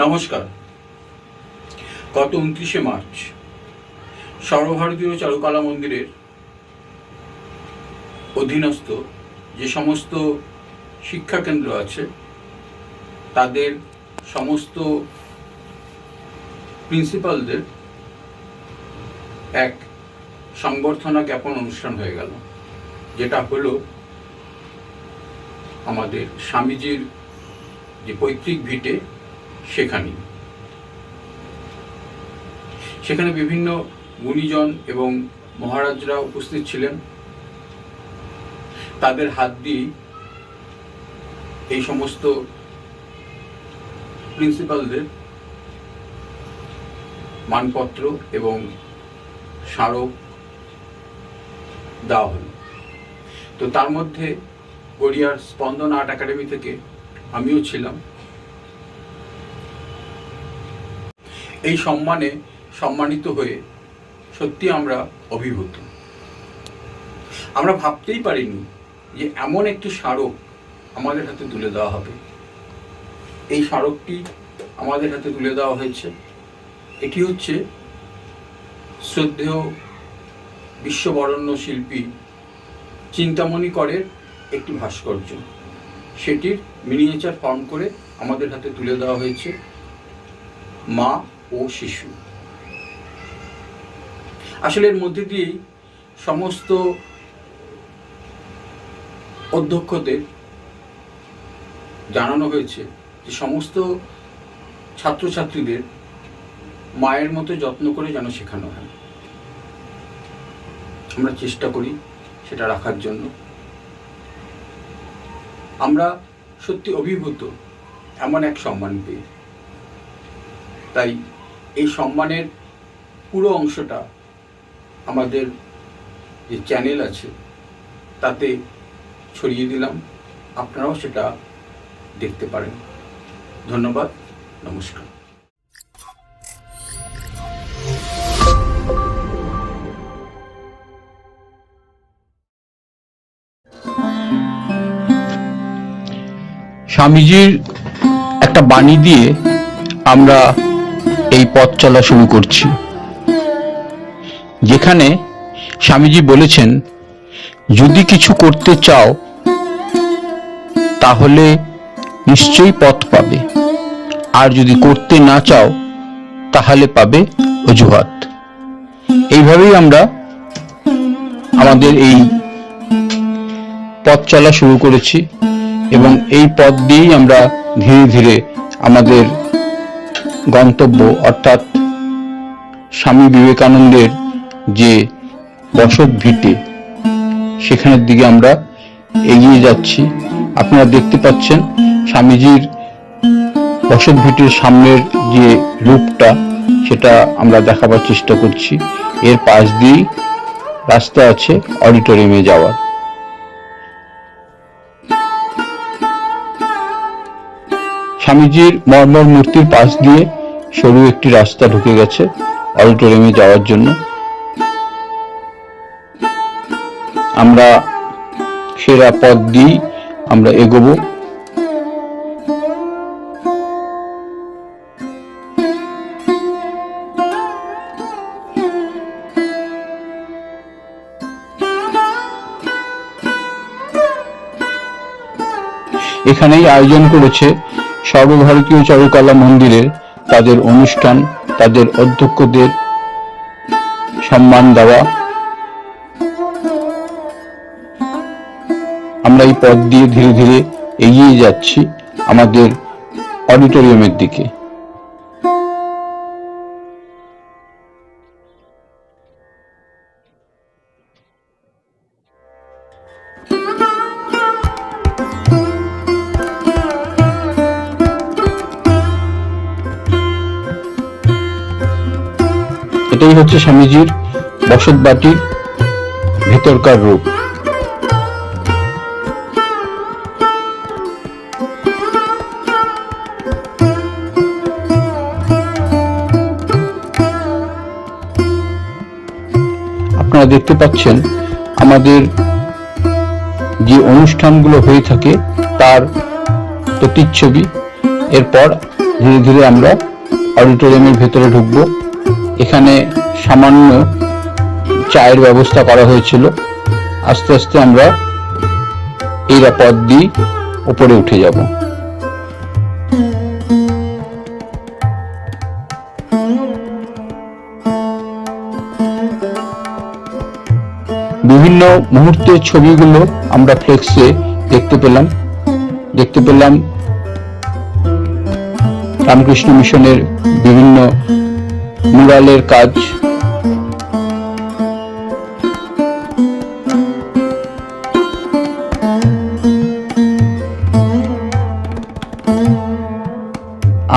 নমস্কার। গত 29শে মার্চ সর্বভারতীয় চারুকলা মন্দিরের অধীনস্থ যে সমস্ত শিক্ষাকেন্দ্র আছে তাদের সমস্ত প্রিন্সিপালদের এক সংবর্ধনা জ্ঞাপন অনুষ্ঠান হয়ে গেল, যেটা হলো আমাদের স্বামীজির যে পৈতৃক ভিটে সেখানে বিভিন্ন গুণীজন এবং মহারাজরা উপস্থিত ছিলেন। তাদের হাত দিয়ে এই সমস্ত প্রিন্সিপালদের মানপত্র এবং স্মারক দেওয়া হল। তো তার মধ্যে গড়িয়ার স্পন্দন আর্ট একাডেমি থেকে আমিও ছিলাম। এই সম্মানে সম্মানিত হয়ে সত্যি আমরা অভিভূত। আমরা ভাবতেই পারিনি যে এমন একটি স্মারক আমাদের হাতে তুলে দেওয়া হবে। এই স্মারকটি আমাদের হাতে তুলে দেওয়া হয়েছে। এটি হচ্ছে শ্রদ্ধেয় বিশ্ববরেণ্য শিল্পী চিন্তামণি করের একটি ভাস্কর্য। সেটির মিনিয়েচার ফর্ম করে আমাদের হাতে তুলে দেওয়া হয়েছে। মা ও শিশু, আসলে এর মধ্যে দিয়েই সমস্ত অধ্যক্ষদের জানানো হয়েছে যে সমস্ত ছাত্রছাত্রীদের মায়ের মতো যত্ন করে যেন শেখানো হয়। আমরা চেষ্টা করি সেটা রাখার জন্য। আমরা সত্যি অভিভূত এমন এক সম্মান পেয়ে। তাই এই সম্মানের পুরো অংশটা আমাদের যে চ্যানেল আছে তাতে ছড়িয়ে দিলাম। আপনারাও সেটা দেখতে পারেন। ধন্যবাদ, নমস্কার। স্বামীজির একটা বাণী দিয়ে আমরা এই পথ চলা শুরু করছি, যেখানে স্বামীজি বলেছেন, যদি কিছু করতে চাও তাহলে নিশ্চয়ই পথ পাবে, আর যদি করতে না চাও তাহলে পাবে অজুহাত। এইভাবেই আমরা আমাদের এই পথ চলা শুরু করেছি এবং এই পথ দিয়েই আমরা ধীরে ধীরে আমাদের গন্তব্য অর্থাৎ স্বামী বিবেকানন্দের যে বসত ভিটে সেখানের দিকে আমরা এগিয়ে যাচ্ছি। আপনারা দেখতে পাচ্ছেন স্বামীজির বসত ভিটের সামনের যে রূপটা সেটা আমরা দেখাবার চেষ্টা করছি। এর পাশ দিয়েই রাস্তা আছে অডিটোরিয়ামে যাওয়ার। স্বামীজির মর্মর মূর্তির পাশ দিয়ে সরু একটি রাস্তা ঢুকে গেছে অডিটোরিয়ামে যাওয়ার জন্য। আমরা সেরা পথ দিয়েই আমরা এগোবো। এখানেই আয়োজন করেছে সর্বভারতীয় চারুকলা মন্দিরের তাদের অনুষ্ঠান, তাদের অধ্যক্ষদের সম্মান দেওয়া। আমরা এই পথ দিয়ে ধীরে ধীরে এগিয়ে যাচ্ছি আমাদের অডিটোরিয়ামের দিকে। এটাই হচ্ছে স্বামীজির বসত বাটির ভেতরকার রূপ। আপনারা দেখতে পাচ্ছেন আমাদের যে অনুষ্ঠানগুলো হয়ে থাকে তার প্রতিচ্ছবি। এরপর ধীরে ধীরে আমরা অডিটোরিয়ামের ভেতরে ঢুকবো। এখানে সামান্য চায়ের ব্যবস্থা করা হয়েছিল। আস্তে আস্তে আমরা এই পথ দিয়ে উপরে উঠে যাব। বিভিন্ন মুহূর্তের ছবিগুলো আমরা ফ্লেক্সে দেখতে পেলাম রামকৃষ্ণ মিশনের বিভিন্ন মুরালের কাজ।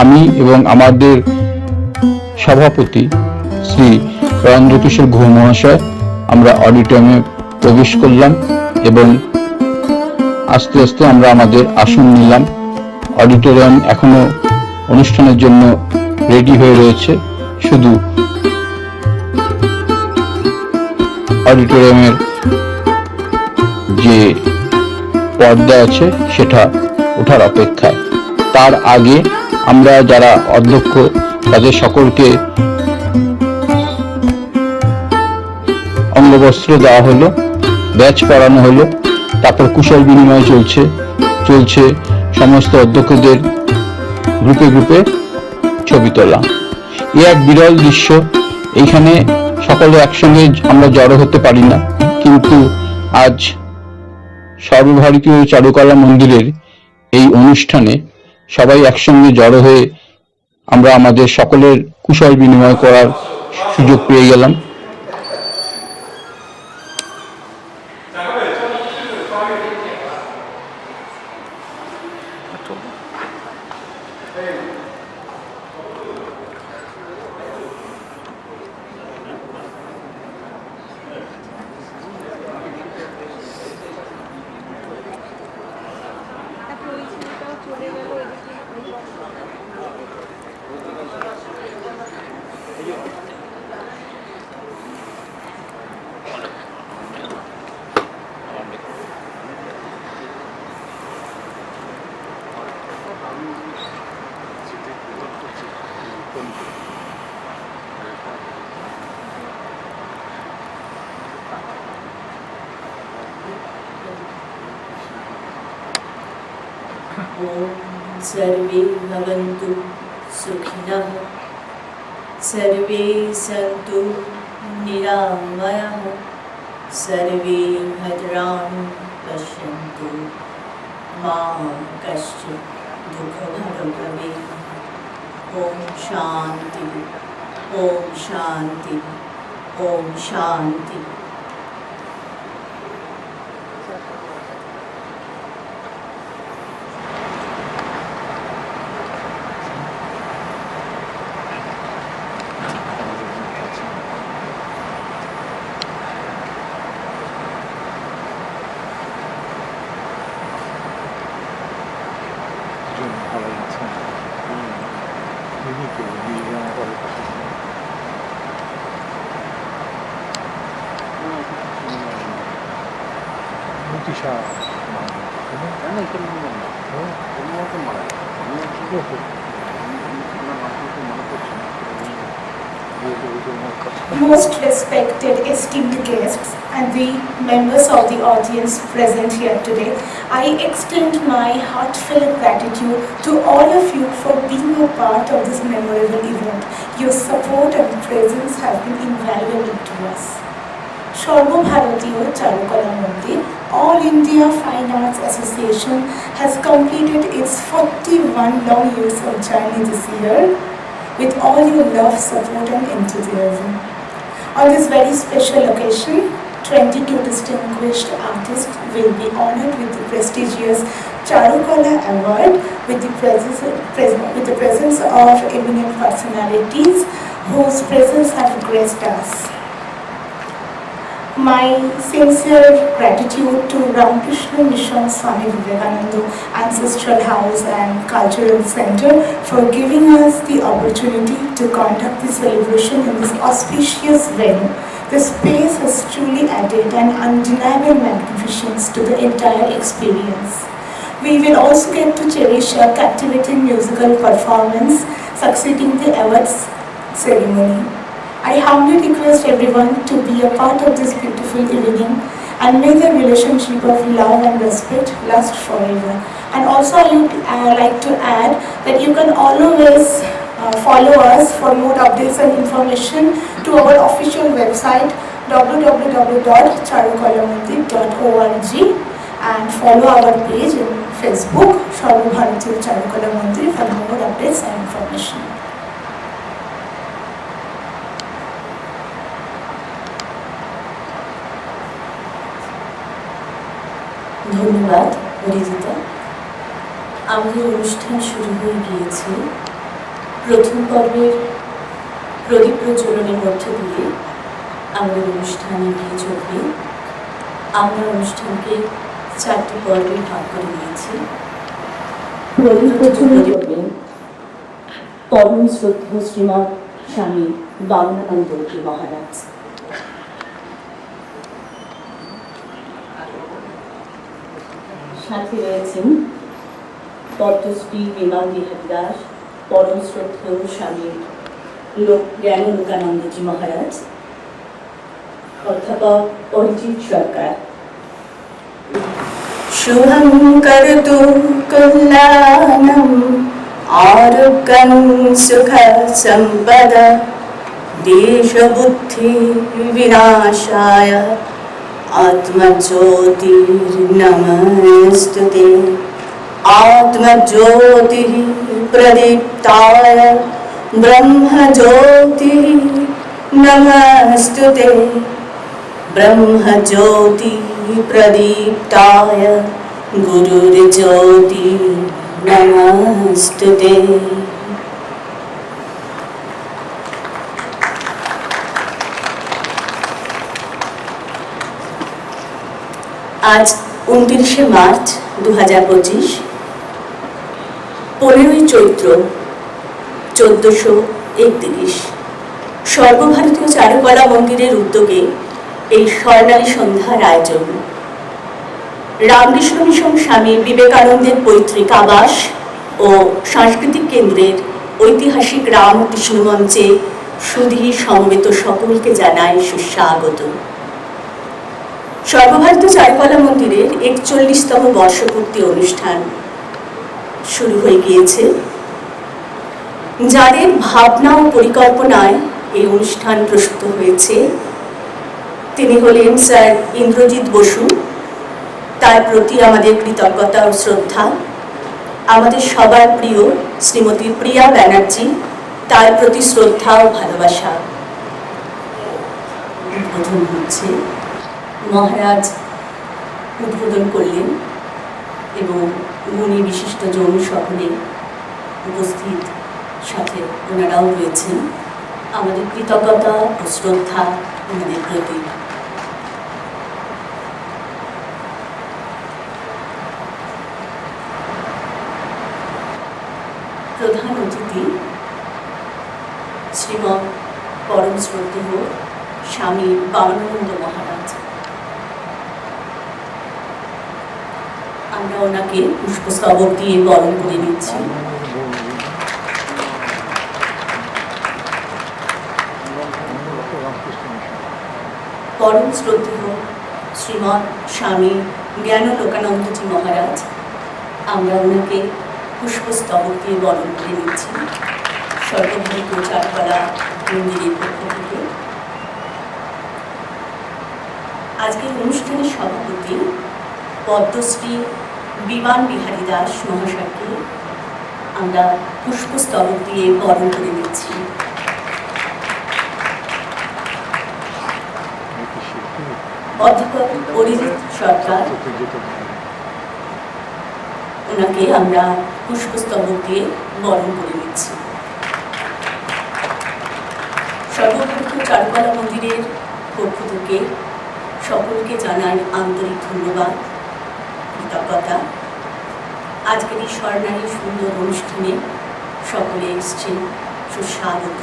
আমি এবং আমাদের সভাপতি শ্রী রবীন্দ্রকিশোর ঘোষ মহাশয় আমরা অডিটোরিয়ামে প্রবেশ করলাম এবং আস্তে আস্তে আমরা আমাদের আসন নিলাম। অডিটোরিয়াম এখনো অনুষ্ঠানের জন্য রেডি হয়ে রয়েছে, শুধু অডিটোরিয়ামের যে পর্দা আছে সেটা ওঠার অপেক্ষায়। তার আগে আমরা যারা অধ্যক্ষ তাদের সকলকে অঙ্গবস্ত্র দেওয়া হলো, ব্যাচ পরানো হলো, তারপর কুশল বিনিময় চলছে সমস্ত অধ্যক্ষদের গ্রুপে গ্রুপে ছবি তোলা। এ এক বিরল দৃশ্য। এইখানে সকলে একসঙ্গে আমরা জড়ো হতে পারি না, কিন্তু আজ সর্বভারতীয় চারুকলা মন্দিরের এই অনুষ্ঠানে সবাই একসঙ্গে জড়ো হয়ে আমরা আমাদের সকলের কুশল বিনিময় করার সুযোগ পেয়ে গেলাম। सर्वे भवन्तु सुखिनः, सर्वे सन्तु निरामयाः, सर्वे भद्राणि पश्यन्तु, मा कश्चित् दुःखभाग् भवेत्। ॐ शान्ति, ॐ शान्ति, ॐ शान्ति। Most respected, esteemed guests and the members of the audience present here today, I extend my heartfelt gratitude to all of you for being a part of this memorable event. Your support and presence have been invaluable to us. Sarvabharatiya Charukala Mandir All India Fine Arts Association has completed its 41 long years of journey this year with all your love, support and enthusiasm. On this very special occasion, 22 distinguished artists will be honored with the prestigious Charukala Award with the presence of eminent personalities whose presence have graced us. My sincere gratitude to Ramkrishna Mission Swami Vivekananda Ancestral House and Cultural Center for giving us the opportunity to conduct the celebration in this auspicious venue. The space has truly added an undeniable magnificence to the entire experience. We will also get to cherish a captivating musical performance succeeding the awards ceremony. I humbly request everyone to be a part of this beautiful evening and may the relationship of love and respect last forever. And also I would like to add that you can always follow us for more updates and information to our official website www.charukalamandir.org and follow our page in Facebook Sarvabharatiya Charukala Mandir for more updates and information. ধন্যবাদ অরিজিতা। আমাদের অনুষ্ঠান শুরু হয়ে গিয়েছে। প্রথম পর্বের প্রদীপ প্রজ্বলনের মধ্য দিয়ে আমাদের অনুষ্ঠান এগিয়ে চলবে। আমরা অনুষ্ঠানকে 4টি পর্বে ভাগ করে নিয়েছি। প্রদীপ প্রজ্বলন করবেন পরম শ্রদ্ধেয় শ্রীমৎ স্বামী বামনানন্দজি মহারাজ। সাথে রয়েছেন পদ্মশ্রী বিমান বিহারী দাস, পরম শ্রদ্ধেয় স্বামী জ্ঞানানন্দজি মহারাজ, অধ্যাপক অরিজিৎ সরকার। শুভং করতু কল্যাণম আরোগ্যং সুখ সম্পদ দেশ বুদ্ধি বিনাশায় आत्मज्योतिर्नमस्तुते आत्मज्योतिः प्रदीप्ताय ब्रह्मज्योतिः नमस्तुते ब्रह्मज्योतिः प्रदीप्ताय गुरुर्ज्योतिः नमस्तुते। আজ 29শে মার্চ 2025, 15ই চৈত্র 1431, সর্বভারতীয় চারুকলা মন্দিরের উদ্যোগে এই স্বর্ণালী সন্ধ্যার আয়োজন। রামকৃষ্ণ মিশন স্বামী বিবেকানন্দের পৈতৃক আবাস ও সাংস্কৃতিক কেন্দ্রের ঐতিহাসিক রামকৃষ্ণ মঞ্চে সুধী সমবেত সকলকে জানাই সুস্বাগত। সর্বভারতীয় চারুকলা মন্দিরের 41তম বর্ষপূর্তি অনুষ্ঠান শুরু হয়ে গিয়েছে। যাদের ভাবনা ও পরিকল্পনায় এই অনুষ্ঠান প্রস্তুত হয়েছে তিনি হলেন স্যার ইন্দ্রজিৎ বসু। তার প্রতি আমাদের কৃতজ্ঞতা ও শ্রদ্ধা। আমাদের সবার প্রিয় শ্রীমতী প্রিয়া ব্যানার্জি, তার প্রতি শ্রদ্ধা ও ভালোবাসা। উদ্বোধন হচ্ছে, মহারাজ উদ্বোধন করলেন এবং গুণী বিশিষ্টজন সকলে উপস্থিত, সাথে ওনারাও রয়েছেন। আমাদের কৃতজ্ঞতা ও শ্রদ্ধা ওনাদের প্রতি। প্রধান অতিথি শ্রীমৎ পরম শ্রদ্ধেয় স্বামী বামনানন্দ মহারাজ। আমরা ওনাকে পুষ্পস্তবক দিয়ে বরণ করে নিচ্ছি। পরম শ্রদ্ধেয় শ্রীমৎ স্বামী জ্ঞানানন্দজি মহারাজ, আমরা ওনাকে পুষ্পস্তবক দিয়ে বরণ করে নিচ্ছি সর্বভারতীয় চারুকলা মন্দিরের পক্ষ থেকে। আজকের অনুষ্ঠানের সভাপতি পদ্মশ্রী বিমান বিহারী দাস মহাশয়কে আমরা পুষ্পস্তবক দিয়ে বরণ করে নিচ্ছি। অধ্যাপক অরিজিৎ সরকার, ওনাকে আমরা পুষ্পস্তবক দিয়ে বরণ করে নিচ্ছি। সর্বভারতীয় চারুকলা মন্দিরের পক্ষ থেকে সকলকে জানাই আন্তরিক ধন্যবাদ, কৃতজ্ঞতা। আজকের এই স্বর্ণালী সুন্দর অনুষ্ঠানে সকলে এসছেন, সুস্বাগত।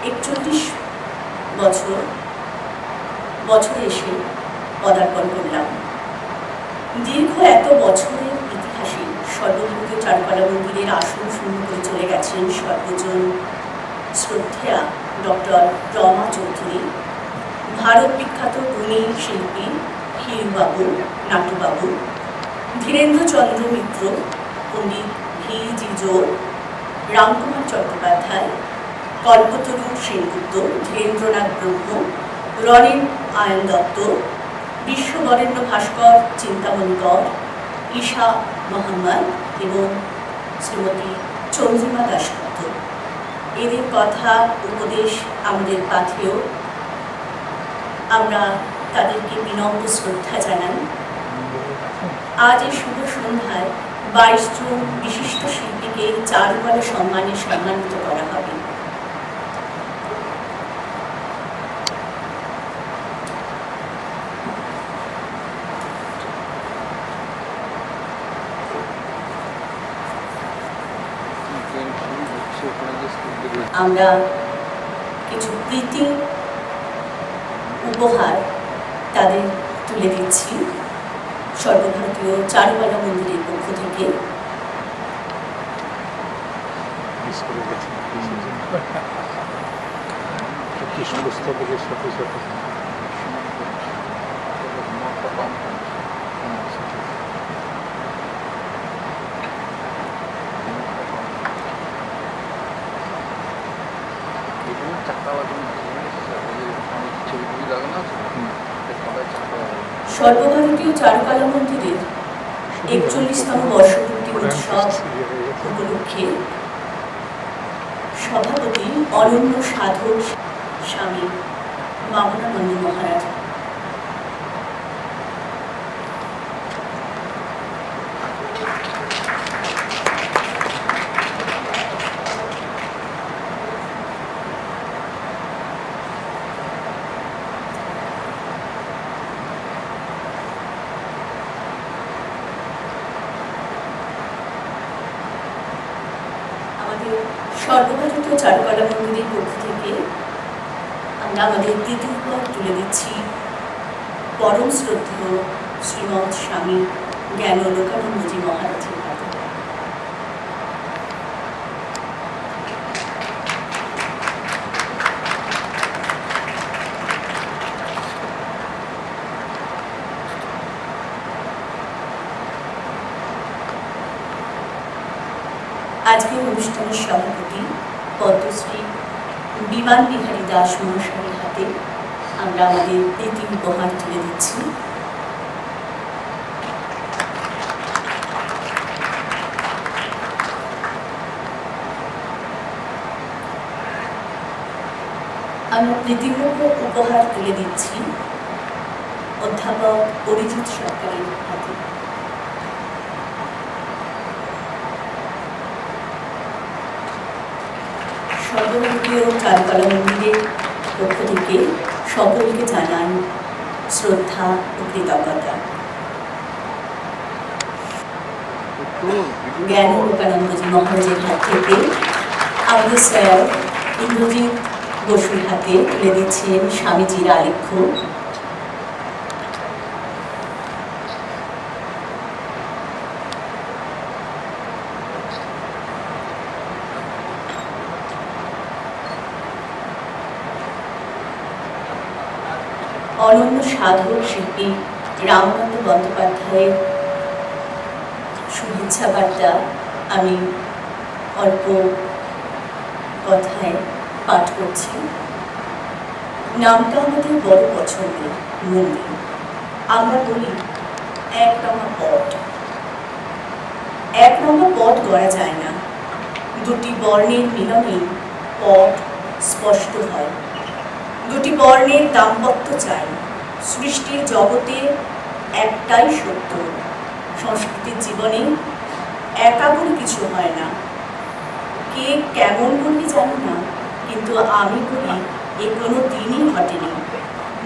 41 বছরে এসে পদার্পণ করলাম। দীর্ঘ এত বছরের ইতিহাসে সর্বভারতীয় চারুকলা মন্দিরের আসন শূন্য করে চলে গেছেন সর্বজন শ্রদ্ধেয়া ডক্টর রমা চৌধুরী, ভারত বিখ্যাত গুণী শিল্পী হীরবাবু, নাটুবাবু, ধীরেন্দ্রচন্দ্র মিত্র, পণ্ডিত ভি জি জোর, রামকুমার চট্টোপাধ্যায়, কল্পতরু সেনগুপ্ত, ধীরেন্দ্রনাথ ব্রহ্ম, রনেন আয়ন দত্ত, বিশ্ববরেণ্য ভাস্কর চিন্তামণি কর, ঈশা মোহাম্মদ এবং শ্রীমতী চন্দ্রিমা দাশগুপ্ত। এদের কথা উপদেশ আমাদের পাথেয়। আমরা তাদেরকে বিনম্র শ্রদ্ধা জানাই। আজ এই শুভ সন্ধ্যায় 22 জন বিশিষ্ট শিল্পীকে চারুকলা সম্মানে সম্মানিত করা হবে। আমরা কিছু প্রীতি উপহার তাদের তুলে দিচ্ছি সর্বভারতীয় চারুকলা মন্দিরের পক্ষ থেকে। পুস্তকের সাথে সাথে সর্বভারতীয় চারুকলা মন্দিরের 41তম বর্ষপূর্তি উৎসব উপলক্ষে সভাপতি অনন্য সাধক স্বামী মামনানন্দ মহারাজ সর্বভারতীয় চারুকলা মন্দিরের পক্ষ থেকে আমরা আমাদের দ্বিতীয় উপহার তুলে দিচ্ছি পরম শ্রদ্ধেয় শ্রীমৎ স্বামী জ্ঞানালোকানন্দজি মহারাজের হাতে। আজকের অনুষ্ঠানের সভাপতি পদ্মশ্রী বিমান বিহারী দাস মহাশয়ের হাতে আমরা আমাদের প্রীতি উপহার তুলে দিচ্ছি। আমরা প্রীতিমূল্য উপহার তুলে দিচ্ছি অধ্যাপক অরিজিৎ সরকারের হাতে। সর্বভারতীয় চারুকলা মন্দিরের পক্ষ থেকে সকলকে জানান শ্রদ্ধা ও কৃতজ্ঞতা। জ্ঞানালোকানন্দজি মহারাজের হাত থেকে আমাদের স্যার ইন্দ্রজিৎ বসুর হাতে তুলে দিচ্ছেন স্বামীজির আলেখ্য। অনন্য সাধক শিল্পী রামকান্ত বন্দ্যোপাধ্যায়ের শুভেচ্ছা বার্তা আমি অল্প কথায় পাঠ করছি। নামটা আমাদের বড় পছন্দের, মন্দির। আমরা বলি এক রঙা পট। এক রঙা পট গড়া যায় না, দুটি বর্ণের মিলনে পট স্পষ্ট হয়। দুটি বর্ণের দাম্পত্য চাই। সৃষ্টির জগতে একটাই সত্য, সংস্কৃতির জীবনে একা করে কিছু হয় না। কে কেমন বললে জানি না, কিন্তু আমি বলি এ কোনো দিনই ঘটেনি।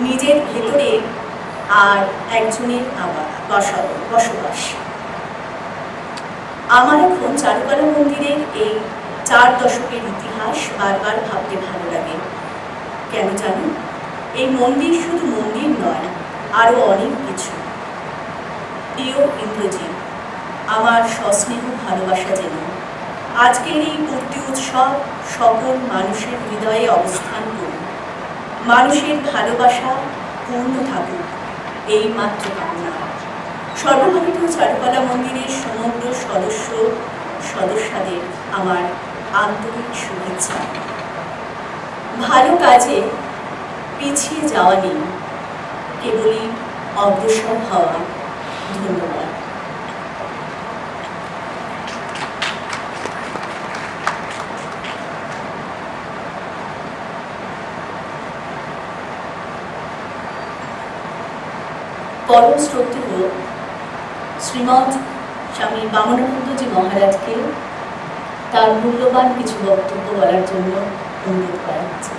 নিজের ভেতরে আর একজনের বসবাস। আমার এখন চারুকলা মন্দিরের এই 4 দশকের ইতিহাস বারবার ভাবতে ভালো লাগে। কেন জানি এই মন্দির শুধু মন্দির নয়, আরও অনেক কিছু। প্রিয় ইন্দ্রজিৎ, আমার সস্নেহ ভালোবাসা যেন আজকের এই পূর্তি উৎসব সকল মানুষের হৃদয়ে অবস্থান করুন। মানুষের ভালোবাসা পূর্ণ থাকুক, এই মাত্র কামনা। সর্বভারতীয় চারুকলা মন্দিরের সমগ্র সদস্যদের আমার আন্তরিক শুভেচ্ছা। ভালো কাজে পিছিয়ে যাওয়া নেই, কেবলই অগ্রসর হওয়া। ধন্যবাদ। পরম শ্রদ্ধেয় শ্রীমৎ স্বামী বামনানন্দজি মহারাজকে তার মূল্যবান কিছু বক্তব্য বলার জন্য অনুরোধ করা হচ্ছে।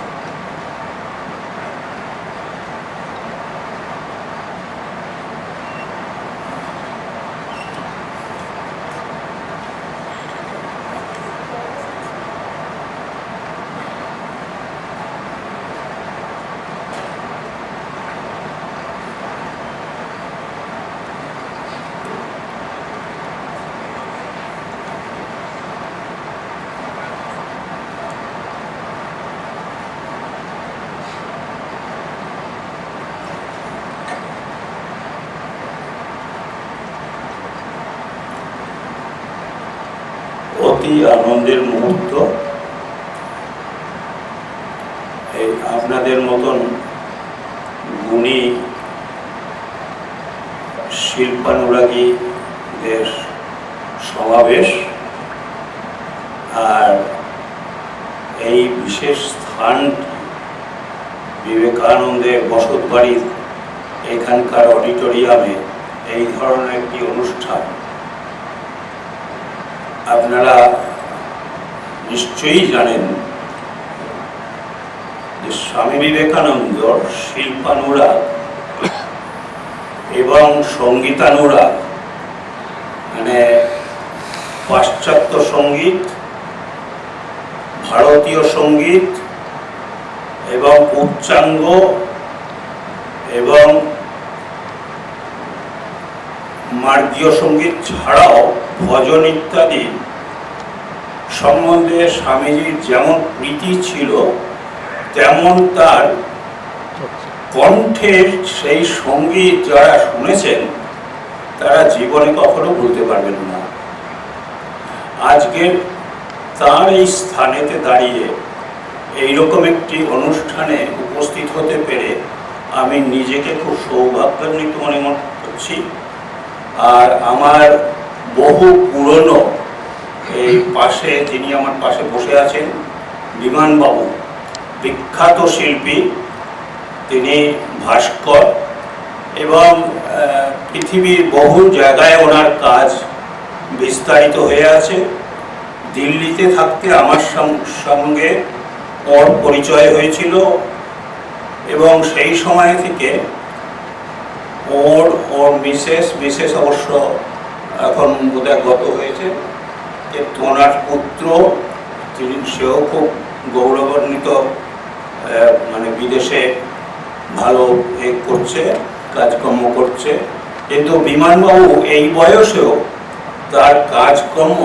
অতি আনন্দের মুহূর্ত। এই আপনাদের মতন গুণী শিল্পানুরাগীদের সমাবেশ, আর এই বিশেষ স্থান বিবেকানন্দের বসত বাড়ির এখানকার অডিটোরিয়ামে এই ধরনের একটি অনুষ্ঠান। আপনারা নিশ্চয়ই জানেন যে স্বামী বিবেকানন্দ শিল্পানুরাগ এবং সঙ্গীতানুরাগ, মানে পাশ্চাত্য সঙ্গীত, ভারতীয় সঙ্গীত এবং উচ্চাঙ্গ এবং মার্গীয় সঙ্গীত ছাড়াও ভজন ইত্যাদি সম্বন্ধে স্বামীজির যেমন প্রীতি ছিল, তেমন তার কণ্ঠের সেই সঙ্গীত যারা শুনেছেন তারা জীবনে কখনো ভুলতে পারবেন না। আজকে তার এই স্থানেতে দাঁড়িয়ে এইরকম একটি অনুষ্ঠানে উপস্থিত হতে পেরে আমি নিজেকে খুব সৌভাগ্যান্বিত মনে করছি। আর আমার বহু পুরনো এই পাশে, যিনি আমার পাশে বসে আছেন, বিমানবাবু, বিখ্যাত শিল্পী, তিনি ভাস্কর এবং পৃথিবীর বহু জায়গায় ওনার কাজ বিস্তারিত হয়ে আছে। দিল্লিতে থাকতে আমার সঙ্গে ওর পরিচয় হয়েছিল এবং সেই সময় থেকে ওর মিসেস অবশ্য এখন বোধহয় গত হয়েছে, যে ওনার পুত্র, সেও খুব গৌরবান্বিত, মানে বিদেশে ভালো করছে, কাজকর্ম করছে। কিন্তু বিমানবাবু এই বয়সেও তার কাজকর্ম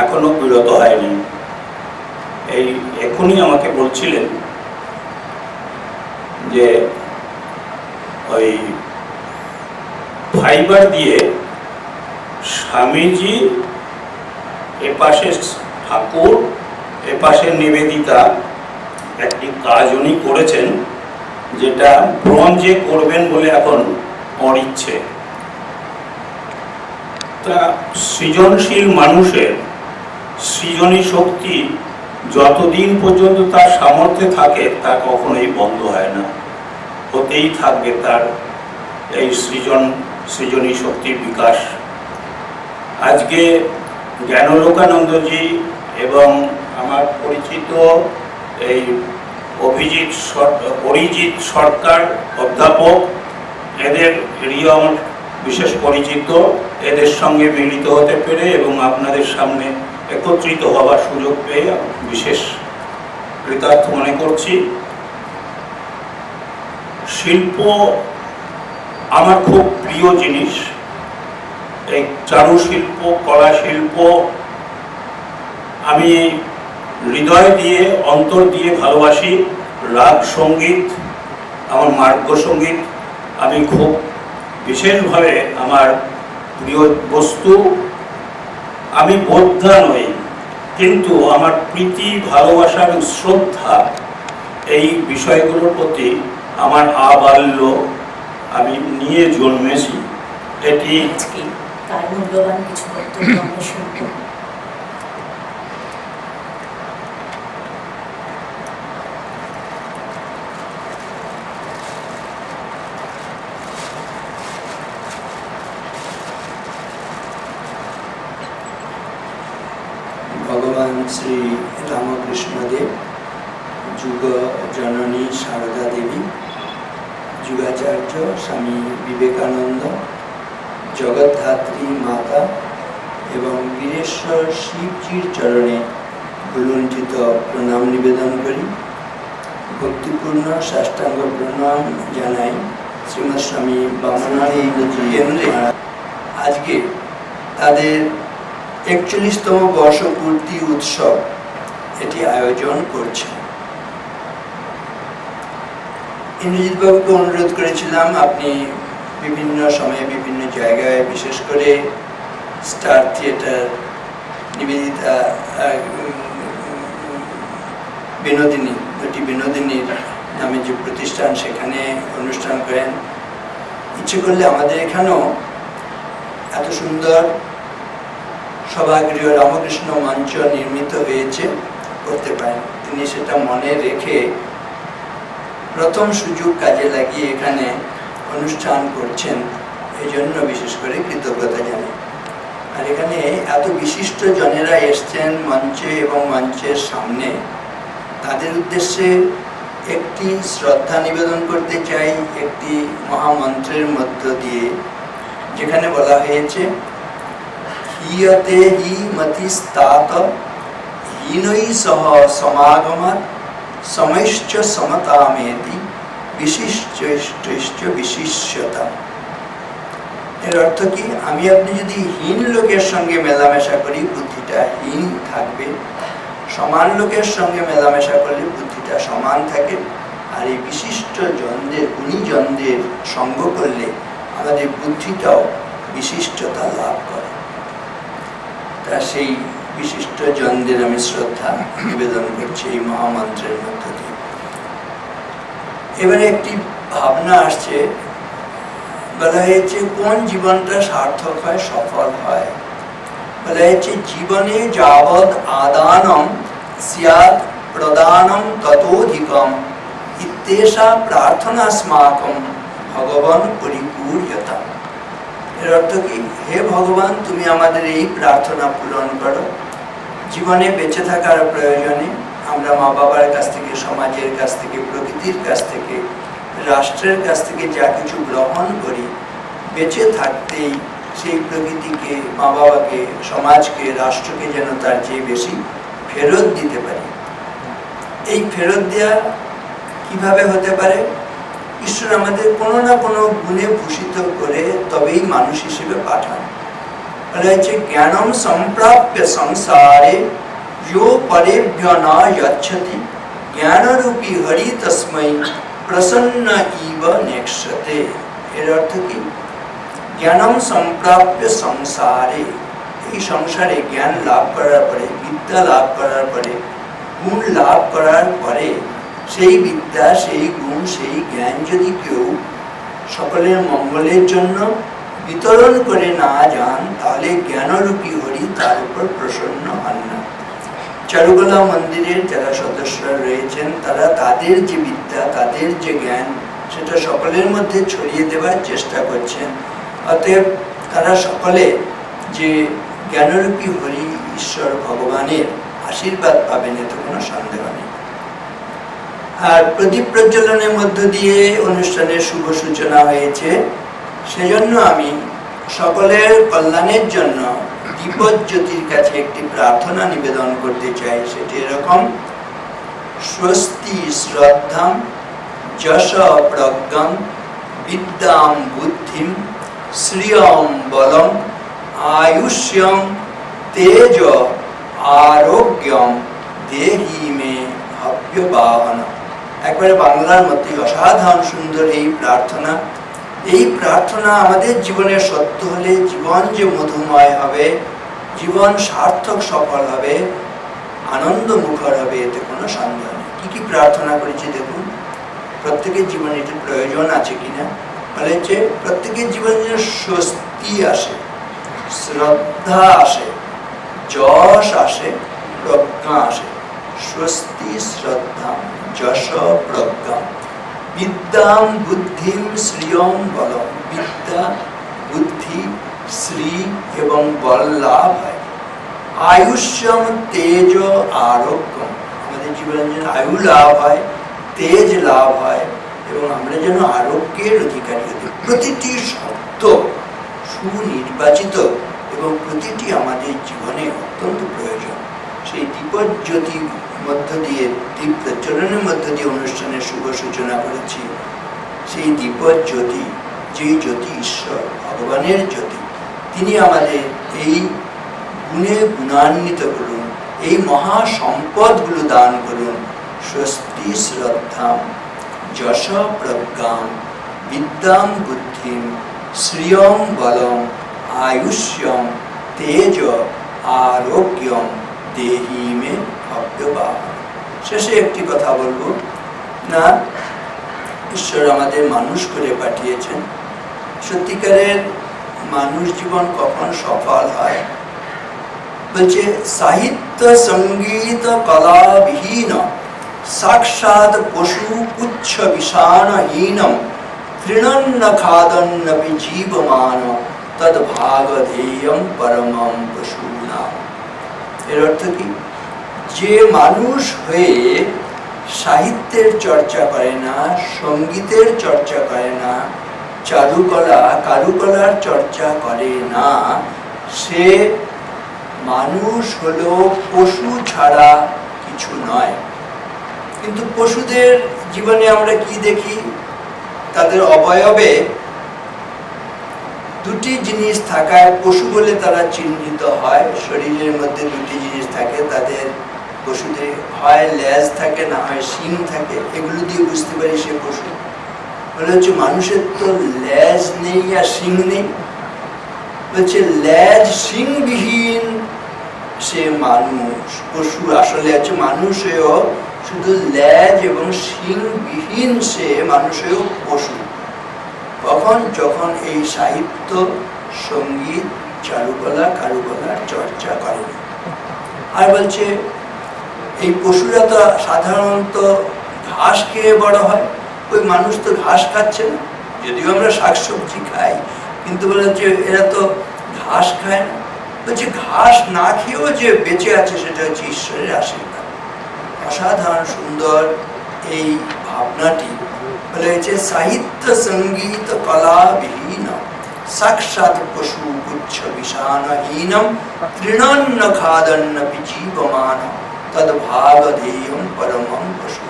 এখনো বিরত হয়নি। এই এখনই আমাকে বলছিলেন যে ওই ফাইবার দিয়ে স্বামীজি এপাশে ঠাকুর, এপাশে নিবেদিতা, একটি কাজ উনি করেছেন, যেটা ব্রোঞ্জে করবেন বলে এখন ওর ইচ্ছে। তা সৃজনশীল মানুষের সৃজনী শক্তি যতদিন পর্যন্ত তার সামর্থ্যে থাকে তা কখনোই বন্ধ হয় না, হতেই থাকবে তার এই সৃজনী শক্তির বিকাশ। আজকে জ্ঞানলোকানন্দজি এবং আমার পরিচিত এই অরিজিৎ সরকার অধ্যাপক, এদেরও আমার বিশেষ পরিচিত, এদের সঙ্গে মিলিত হতে পেরে এবং আপনাদের সামনে একত্রিত হওয়ার সুযোগ পেয়ে বিশেষ কৃতার্থ মনে করছি। শিল্প আমার খুব প্রিয় জিনিস। এই চারুশিল্প, কলা শিল্প আমি হৃদয় দিয়ে, অন্তর দিয়ে ভালোবাসি। রাগ সঙ্গীত আমার মার্গ সঙ্গীত আমি খুব বিশেষভাবে আমার প্রিয় বস্তু। আমি বোদ্ধা নই, কিন্তু আমার প্রীতি, ভালোবাসা এবং শ্রদ্ধা এই বিষয়গুলোর প্রতি আমার আবাল্য, আমি নিয়ে জন্মেছি। এটি আজকে তার মূল্যবান কিছু বক্তব্য আমরা শুনব। ভগবান শ্রী রামকৃষ্ণদেব, যুগ জননী সারদা দেবী, যুগাচার্য স্বামী বিবেকানন্দ, জগদ্ধাত্রী মাতা এবং বীরেশ্বর শিবজির চরণে ভুলুণ্ঠিত প্রণাম নিবেদন করি। ভক্তিপূর্ণ সাষ্টাঙ্গ প্রণাম জানাই শ্রীমৎ স্বামী বামনানন্দ কেন্দ্রে আজকে তাদের 41তম বর্ষপূর্তি উৎসব এটি আয়োজন করছে। ইন্দ্রজিৎ বাবুকে অনুরোধ করেছিলাম আপনি বিভিন্ন সময়ে বিভিন্ন জায়গায়, বিশেষ করে স্টার থিয়েটার, নিবেদিতা, বিনোদিনী, দুটি বিনোদিনীর নামে যে প্রতিষ্ঠান, সেখানে অনুষ্ঠান করেন। ইচ্ছে করলে আমাদের এখানেও এত সুন্দর সভাগৃহ রামকৃষ্ণ মঞ্চ নির্মিত হয়েছে, করতে পারেন। তিনি সেটা মনে রেখে প্রথম সুযোগ কাজে লাগিয়ে এখানে অনুষ্ঠান করছেন, এই জন্য বিশেষ করে কৃতজ্ঞতা জানাই। আর এখানে এত বিশিষ্ট জনেরা এসছেন মঞ্চে এবং মঞ্চের সামনে, তাদের উদ্দেশ্যে একটি শ্রদ্ধা নিবেদন করতে চাই একটি মহামন্ত্রের মধ্য দিয়ে, যেখানে বলা হয়েছে হিয়তে হি মতিস্তাত হীনৈ সহ সমাগমাৎ সমৈশ্চ সমতামেতি বিশিষ্টৈশ্চ বিশিষ্যতা। এর অর্থ কি? আমি আপনি যদি হীন লোকের সঙ্গে মেলামেশা করি, বুদ্ধিটা হীন থাকবে। সমান লোকের সঙ্গে মেলামেশা করলে বুদ্ধিটা সমান থাকে। আর এই বিশিষ্ট জনদের, গুণীজনদের সঙ্গ করলে আমাদের বুদ্ধিটাও বিশিষ্টতা লাভ করে। তা সেই বিশিষ্ট জনদের আমি শ্রদ্ধা নিবেদন করছি এই মহামন্ত্রের মধ্য দিয়ে। এবারে একটি ভাবনা আসছে, বলা হয়েছে কোন জীবনটা সার্থক হয়, সফল হয়। বলা হয়েছে জীবনে যাবৎ আদানম স্যাৎ প্রদানম ততোধিকম ইত্যেষা প্রার্থনা স্মাকম ভগবান পরিপূর্যতা। এর অর্থ কি? হে ভগবান, তুমি আমাদের এই প্রার্থনা পূরণ করো। জীবনে বেঁচে থাকার প্রয়োজনে আমরা মা বাবার কাছ থেকে, সমাজের কাছ থেকে, প্রকৃতির কাছ থেকে, রাষ্ট্রের কাছ থেকে যা কিছু গ্রহণ করি, বেঁচে থাকতেই সেই প্রকৃতিকে, মা বাবাকে, সমাজকে, রাষ্ট্রকে যেন তার চেয়ে বেশি ফেরত দিতে পারি। এই ফেরত দেওয়া কিভাবে হতে পারে? ঈশ্বর আমাদের কোনো না কোনো গুণে ভূষিত করে তবেই মানুষ হিসেবে পাঠান। বলা হয়েছে জ্ঞানম সম্প্রাপ্য সংসারে যো পরেভ্য না যচ্ছতি জ্ঞানরূপী হরি তস্মৈ প্রসন্ন ইব নেক্ষতে। এর অর্থ কি? জ্ঞানম সম্প্রাপ্য সংসারে, এই সংসারে জ্ঞান লাভ করার পরে, বিদ্যা লাভ করার পরে, গুণ লাভ করার পরে, সেই বিদ্যা, সেই গুণ, সেই জ্ঞান যদি কেউ সকলের মঙ্গলের জন্য বিতরণ করে না যান, তাহলে জ্ঞানরূপী হরি তার উপর প্রসন্ন হন না। চারুকলা মন্দিরের যারা সদস্যরা রয়েছেন, তারা তাদের যে বিদ্যা, তাদের যে জ্ঞান, সেটা সকলের মধ্যে ছড়িয়ে দেওয়ার চেষ্টা করছেন। অতএব তারা সকলে যে জ্ঞানরূপী হরি ঈশ্বর ভগবানের আশীর্বাদ পাবেন, এতে কোনো সন্দেহ নেই। আর প্রদীপ প্রজ্বলনের মধ্য দিয়ে অনুষ্ঠানের শুভ সূচনা হয়েছে। সেজন্য আমি সকলের কল্যাণের জন্য দীপজ্যোতির কাছে একটি প্রার্থনা নিবেদন করতে চাই। সেটি এরকম: স্বস্তি শ্রদ্ধাম যশ প্রজ্ঞাম বিদ্যাম বুদ্ধিম শ্রিয়ম বলম আয়ুষ্যম তেজ আরোগ্যম দেহি মে হব্যবাহন। একবারে বাংলার মধ্যে অসাধারণ সুন্দর এই প্রার্থনা। এই প্রার্থনা আমাদের জীবনে সত্য হলে জীবন যে মধুময় হবে, জীবন সার্থক সফল হবে, আনন্দ মুখর হবে, এতে কোনো সন্দেহ নেই। কি কি প্রার্থনা করেছি দেখুন, প্রত্যেকের জীবনে এটির প্রয়োজন আছে কিনা। বলে যে প্রত্যেকের জীবনে স্বস্তি আসে, শ্রদ্ধা আসে, যশ আসে, প্রজ্ঞা আসে। স্বস্তি শ্রদ্ধা যশ প্রজ্ঞা। বিদ্যাম বুদ্ধিম শ্রিয়ম বলম। বিদ্যা, বুদ্ধি, শ্রী এবং বল লাভ হয়। আয়ুষ্যম তেজ আরোগ্য। আমাদের জীবনে যেন আয়ু লাভ হয়, তেজ লাভ হয় এবং আমরা যেন আরোগ্যের অধিকারী হতে। প্রতিটি শব্দ সুনির্বাচিত এবং প্রতিটি আমাদের জীবনে অত্যন্ত প্রয়োজন। সেই দীপজ্যোতির মধ্য দিয়ে, দীপ প্রজ্বলনের মধ্য দিয়ে অনুষ্ঠানের শুভ সূচনা করেছি। সেই দীপজ্যোতি, যেই জ্যোতি ঈশ্বর ভগবানের জ্যোতি, তিনি আমাদের এই গুণে গুণান্বিত করুন, এই মহা সম্পদগুলো দান করুন। স্বস্তি শ্রদ্ধাম যশ প্রজ্ঞাম বিদ্যাম বুদ্ধিম শ্রিয়ম বলম আয়ুষ্যম তেজ আরোগ্যম দেহি মে ভব্যবাহন। শেষে একটি কথা বলবো না, ঈশ্বর আমাদের মানুষ করে পাঠিয়েছেন। সত্যিকারের মানুষ জীবন কখন সফল হয়? বলছে সাহিত্য সঙ্গীত কলা বিহীন সাক্ষাৎ পশু পুচ্ছ বিষাণহীনম তৃণন্ন খাদন্নপি জীবমান তদ ভাগধেয়ম পরমম পশুনাম। এর অর্থ কি? যে মানুষ হয়ে সাহিত্যের চর্চা করে না, সঙ্গীতের চর্চা করে না, কারুকলার চর্চা করে না, সে মানুষ হলো পশু ছাড়া কিছু নয়। কিন্তু পশুদের জীবনে আমরা কি দেখি? তাদের অবয়বে দুটি জিনিস থাকায় পশু বলে তারা চিহ্নিত হয়। শরীরের মধ্যে দুটি জিনিস থাকে তাদের, পশুদের হয় লেজ থাকে, না হয় শিং থাকে। এগুলো দিয়ে বুঝতে পারি সে পশু। বলে হচ্ছে মানুষের তো লেজ নেই আর শিং নেই। বলছে লেজ শিং বিহীন সে মানুষ। পশু আসলে হচ্ছে মানুষ হয়েও শুধু লেজ এবং শিং বিহীন সে মানুষ হয়েও পশু। কখন? যখন এই সাহিত্য, সঙ্গীত, কারুকলার চর্চা করে। আর বলছে এই পশুরা তো সাধারণত ঘাস খেয়ে বড় হয়, ওই মানুষ তো ঘাস খাচ্ছে না। যদিও আমরা শাকসবজি খাই, কিন্তু বলে যে এরা তো ঘাস খায় না। বলছে ঘাস না খেয়েও যে বেঁচে আছে সেটা হচ্ছে ঈশ্বরের আশীর্বাদ। অসাধারণ সুন্দর এই ভাবনাটি। বলে হচ্ছে সাহিত্য সঙ্গীত কলা বিহীন সাক্ষাৎ পশু পুচ্ছ বিষাণহীনম তৃণন্ন খাদন্নপি জীবমান তদ ভাগধেয়ম পরমম পশু।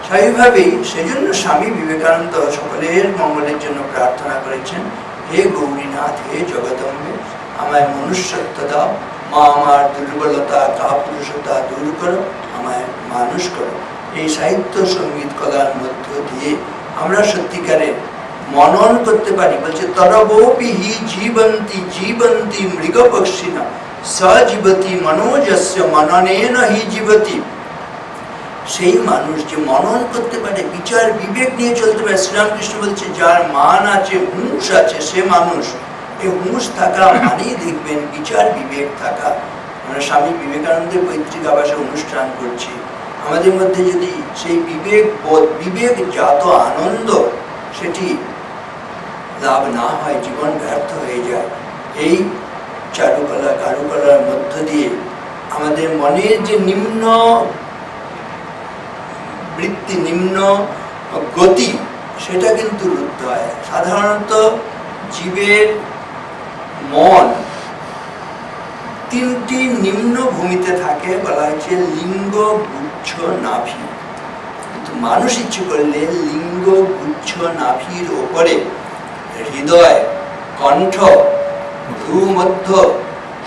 স্বাভাবিকভাবেই সেজন্য স্বামী বিবেকানন্দ সকলের মঙ্গলের জন্য প্রার্থনা করেছেন, হে গৌরীনাথ, হে জগদম্বে, আমায় মনুষ্যত্ব দাও, মা আমার দুর্বলতা কাপুরুষতা দূর করো, আমায় মানুষ করো। এই সাহিত্য সঙ্গীত কলার মধ্য দিয়ে আমরা সত্যিকারের মনন করতে পারি। বলছে তরবোপি হি জীবন্তি মৃগপক্ষিণা সজীবতি মনোজস্য মননেন হি জীবতি। সেই মানুষ যে মনন করতে পারে, বিচার বিবেক নিয়ে চলতে পারে। শ্রীরামকৃষ্ণ বলছে যার মান আছে, হুঁশ আছে, সে মানুষ। এই হুঁশ থাকা মানেই দেখবেন বিচার বিবেক থাকা। আমরা স্বামী বিবেকানন্দের পৈতৃক আবাসে অনুষ্ঠান করছি। আমাদের মধ্যে যদি সেই বিবেক জাত আনন্দ সেটি লাভ না হয়, জীবন ব্যর্থ হয়ে যায়। এই কারুকলার মধ্য দিয়ে আমাদের মনের যে নিম্ন বৃত্তি, নিম্ন গতি, সেটা কিন্তু রুদ্ধ হয়। সাধারণত জীবের মন তিনটি নিম্ন ভূমিতে থাকে, বলা হয়েছে লিঙ্গ, গুচ্ছ, নাভি। কিন্তু মানুষ ইচ্ছে করলে লিঙ্গ, গুচ্ছ, নাভির ওপরে হৃদয়, কণ্ঠ, ভ্রুমধ্য,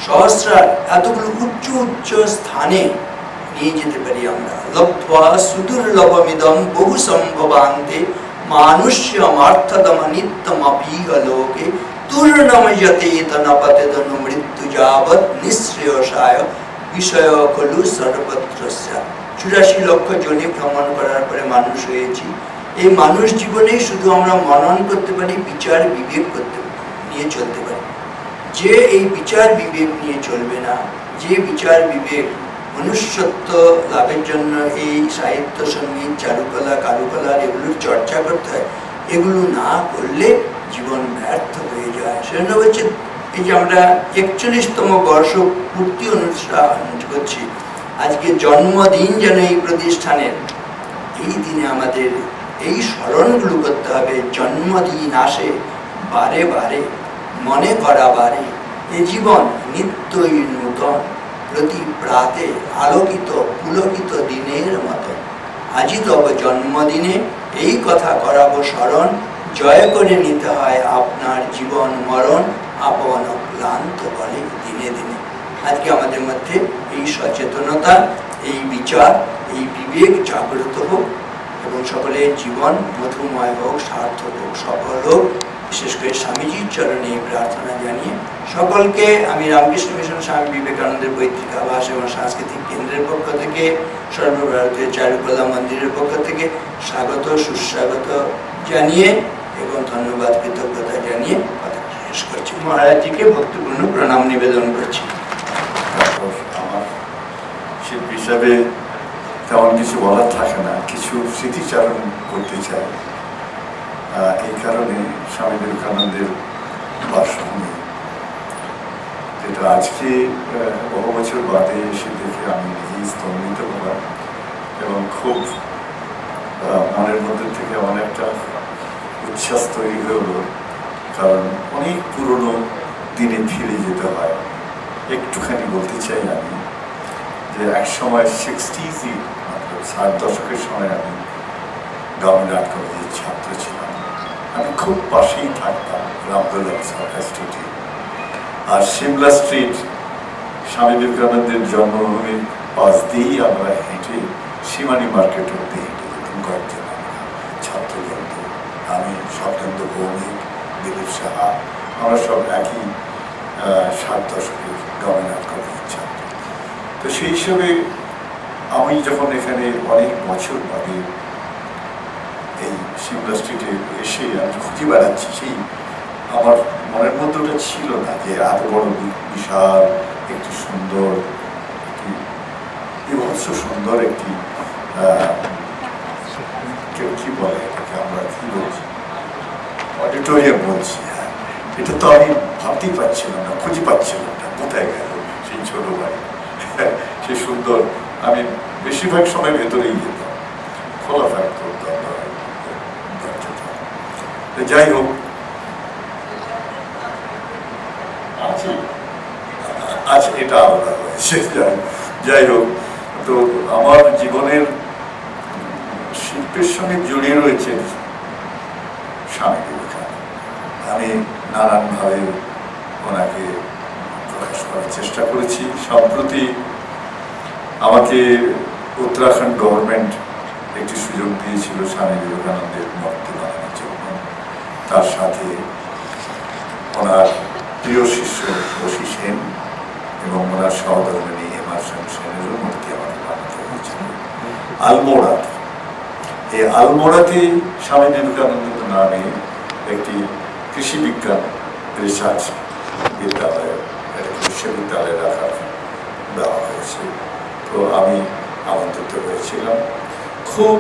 সহস্রার এতগুলো উচ্চ উচ্চ স্থানে নিয়ে যেতে পারি আমরা। লব্ধ্বা সুদুর্লভমিদং বহু সম্ভবান্তে মানুষ্যমার্থতম নিত্যমপিহ লোকে তুর্ণময়তে তনপতেদনু মৃত্যু যাবৎ নিঃশ্রেয়সায় বিষয় খলু সর্বত্রস্য। 84 লক্ষ জনে ভ্রমণ করার পরে মানুষ হয়েছি। এই মানুষ জীবনে শুধু আমরা মনন করতে পারি, বিচার বিবেক নিয়ে চলতে পারি। যে এই বিচার বিবেক নিয়ে চলবে না, যে বিচার বিবেক মনুষ্যত্ব লাভের জন্য এই সাহিত্য, সঙ্গীত, চারুকলা, কারুকলার এগুলোর চর্চা করতে হয়, এগুলো না করলে জীবন ব্যর্থ হয়ে যায়। সেজন্য হচ্ছে এই যে আমরা 41তম বর্ষ পূর্তি অনুষ্ঠান করছি, আজকে জন্মদিন যেন এই প্রতিষ্ঠানের, এই দিনে আমাদের এই স্মরণগুলো করতে হবে। জন্মদিন আসে বারে বারে, মনে করা বারে, এ জীবন নিত্যই নূতন, প্রতি প্রাতে আলোকিত পুলকিত দিনের মতো। আজি তব জন্মদিনে এই কথা করাবো স্মরণ, জয় করে নিতে হয় আপনার জীবন মরণ, আপন ক্লান্ত বলে দিনে দিনে। আজকে আমাদের মধ্যে এই সচেতনতা, এই বিচার, এই বিবেক জাগ্রত হোক এবং সকলের জীবন মধুময় হোক, সার্থক হোক, সফল হোক। বিশেষ করে স্বামীজির চরণে এই প্রার্থনা জানিয়ে সকলকে আমি রামকৃষ্ণ মিশন স্বামী বিবেকানন্দের পৈতৃক আবাস এবং সাংস্কৃতিক কেন্দ্রের পক্ষ থেকে, সর্বভারতীয় চারুকলা মন্দিরের পক্ষ থেকে স্বাগত, সুস্বাগত জানিয়ে এবং ধন্যবাদ, কৃতজ্ঞতা জানিয়ে কথা শেষ করছি। মহারাজজিকে ভক্তিপূর্ণ প্রণাম নিবেদন করছি। আমার শিল্পী হিসাবে তেমন কিছু বলার থাকে না, কিছু স্মৃতিচারণ করতে চাই। এই কারণে স্বামী বিবেকানন্দের বাসভূমি, যেটা আজকে বহু বছর বাদে এসে দেখে আমি নিজেই স্তম্ভিত হলাম এবং খুব মনের মধ্যে থেকে অনেকটা উচ্ছ্বাস তৈরি হলো। কারণ অনেক পুরনো দিনে ফিরে যেতে হয়। একটুখানি বলতে চাই আমি যে এক সময় 60s, মানে 60 দশকের সময় আমি গভর্নমেন্ট আর্ট কলেজের ছাত্র ছিলাম। আমি খুব পাশেই থাকতাম রামদোলা সরকার স্ট্রিটে। আর সিমলা স্ট্রিট স্বামী বিবেকানন্দের জন্মভূমির পাশ দিয়েই আমরা হেঁটে সীমানি মার্কেট অব্দি হেঁটে যেতাম কয়েকজন ছাত্রবৃন্দ। আমি সত্যেন্দ্র ভৌমিক, দিলীপ সাহা, আমরা সব একই 60 দশকের গভর্নমেন্ট আর্ট কলেজের ছাত্র। তো সেই হিসাবে আমি যখন এখানে অনেক বছর বাদে এই সিমলা স্ট্রিটে এসে আমি খুঁজে বেড়াচ্ছি, সেই আমার মনের মধ্যে ওটা ছিল না যে এত বড় বিশাল একটি সুন্দর, একটি বিভৎস সুন্দর একটি কেউ কি বলে এটাকে, আমরা কি বলছি, অডিটোরিয়াম বলছি। হ্যাঁ, এটা তো আমি ভাবতেই পারছিলাম না, খুঁজে পাচ্ছিলাম না কোথায় গেল সেই ছোট বাড়ি, সেই সুন্দর। আমি বেশিরভাগ সময় ভেতরেই যেতাম, খোলা থাকতো দরজাটা। যাই হোক, আচ্ছা এটা আলাদা হয়েছে। যাই হোক, তো আমার জীবনের শিল্পের সঙ্গে জড়িয়ে রয়েছে স্বামী বিবেকানন্দ। আমি নানানভাবে ওনাকে প্রকাশ করার চেষ্টা করেছি। সম্প্রতি আমাকে উত্তরাখণ্ড গভর্নমেন্ট একটি সুযোগ দিয়েছিল স্বামী বিবেকানন্দের মূর্তি বানানোর জন্য। তার সাথে ওনার প্রিয় শিষ্য বশী সেন এবং ওনার সহধর্মিণী এমারসন সেনেরও মূর্তি আমাকে বানাতে হয়েছিল আলমোড়াতে। এই আলমোড়াতে স্বামী বিবেকানন্দ নামে একটি কৃষি বিজ্ঞান রিসার্চ বিদ্যালয়, বিশ্ববিদ্যালয় রাখার দেওয়া হয়েছে। তো আমি আমন্ত্রিত হয়েছিলাম। খুব